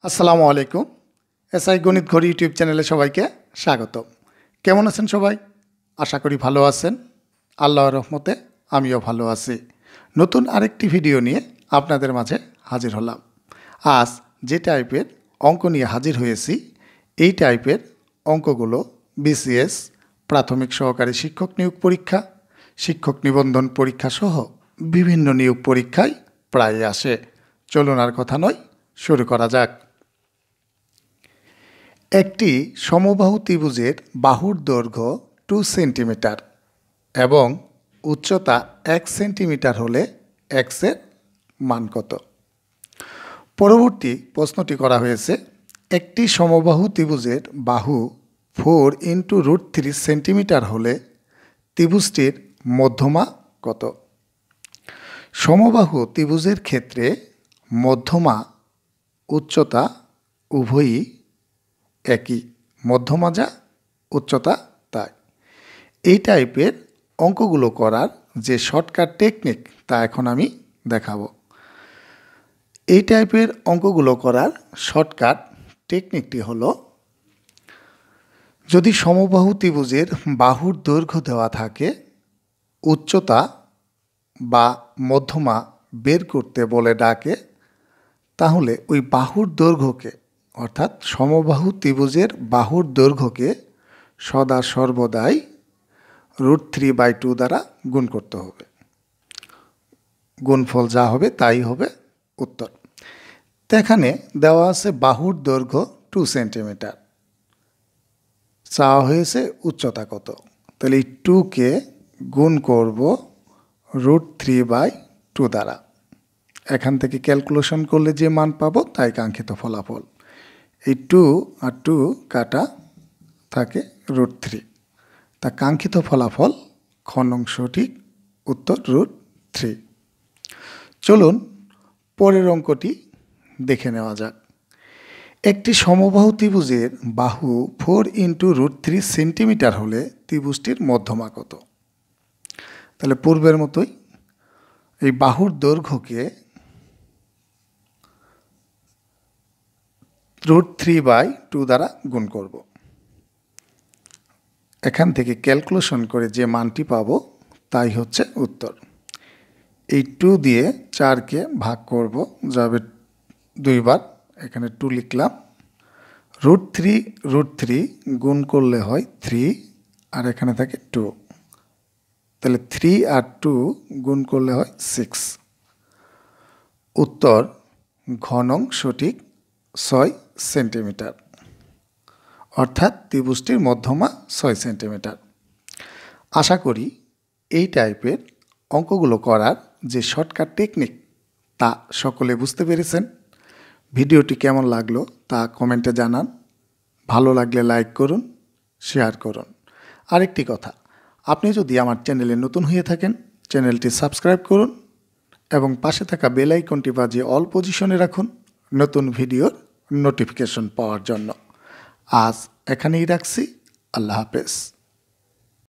আসসালামু আলাইকুম। এসআই গণিত ঘড়ি ইউটিউব চ্যানেলে সবাইকে স্বাগত। কেমন আছেন সবাই? আশা করি ভালো আছেন। আল্লাহর রহমতে আমিও ভালো আছি। নতুন আরেকটি ভিডিও নিয়ে আপনাদের মাঝে হাজির হলাম। আজ যে টাইপের অঙ্ক নিয়ে হাজির হয়েছি, এই টাইপের অঙ্কগুলো বিসিএস, প্রাথমিক সহকারী শিক্ষক নিয়োগ পরীক্ষা, শিক্ষক নিবন্ধন পরীক্ষা সহ বিভিন্ন নিয়োগ পরীক্ষায় প্রায় আসে। চলুন আর কথা নয়, শুরু করা যাক। একটি সমবাহু ত্রিভুজের বাহুর দৈর্ঘ্য 2 সেন্টিমিটার এবং উচ্চতা 1 সেন্টিমিটার হলে x এর মান কত? পরবর্তী প্রশ্নটি করা হয়েছে, একটি সমবাহু ত্রিভুজের বাহু 4 × √3 সেন্টিমিটার হলে ত্রিভুজটির মধ্যমা কত? সমবাহু ত্রিভুজের ক্ষেত্রে মধ্যমা, উচ্চতা উভয়ই একই, মধ্যমা যা উচ্চতা তাই। এই টাইপের অঙ্কগুলো করার যে শর্টকাট টেকনিক তা এখন আমি দেখাবো। এই টাইপের অঙ্কগুলো করার শর্টকাট টেকনিকটি হলো, যদি সমবাহু ত্রিভুজের বাহুর দৈর্ঘ্য দেওয়া থাকে, উচ্চতা বা মধ্যমা বের করতে বলে ডাকে, তাহলে ওই বাহুর দৈর্ঘ্যকে, অর্থাৎ সমবাহু ত্রিভুজের বাহুর দৈর্ঘ্যকে সদা সর্বদাই √3/2 দ্বারা গুণ করতে হবে। গুণফল যা হবে তাই হবে উত্তর। তো এখানে দেওয়া আছে বাহুর দৈর্ঘ্য 2 সেন্টিমিটার, চাওয়া হয়েছে উচ্চতা কত। তাহলে এই 2কে গুণ করব √3/2 দ্বারা। এখান থেকে ক্যালকুলেশন করলে যে মান পাবো তাই কাঙ্ক্ষিত ফলাফল। এই 2 আর 2 কাটা থাকে √3, তা কাঙ্ক্ষিত ফলাফল খ নং সঠিক উত্তর √3। চলুন পরের অঙ্কটি দেখে নেওয়া যাক। একটি সমবাহু ত্রিভুজের বাহু 4 × √3 সেন্টিমিটার হলে ত্রিভুজটির মধ্যমা কত? তাহলে পূর্বের মতোই এই বাহুর দৈর্ঘ্যকে √3/2 দ্বারা গুণ করব। এখান থেকে ক্যালকুলেশন করে যে মানটি পাবো তাই হচ্ছে উত্তর। এই 2 দিয়ে 4কে ভাগ করব, যাবে 2 বার, এখানে 2 লিখলাম। √3 গুণ করলে হয় 3, আর এখানে থাকে 2, তাহলে 3 আর 2 গুণ করলে হয় 6। উত্তর ঘ নং সঠিক 6 সেন্টিমিটার, অর্থাৎ ত্রিভুজটির মধ্যমা 6 সেন্টিমিটার। আশা করি এই টাইপের অঙ্কগুলো করার যে শর্টকাট টেকনিক তা সকলে বুঝতে পেরেছেন। ভিডিওটি কেমন লাগলো তা কমেন্টে জানান। ভালো লাগলে লাইক করুন, শেয়ার করুন। আরেকটি কথা, আপনি যদি আমার চ্যানেলে নতুন হয়ে থাকেন, চ্যানেলটি সাবস্ক্রাইব করুন এবং পাশে থাকা বেল আইকনটি বাজিয়ে অল পজিশনে রাখুন নতুন ভিডিওর নোটিফিকেশন পাওয়ার জন্য। আজ এখানেই রাখছি। আল্লাহ হাফেজ।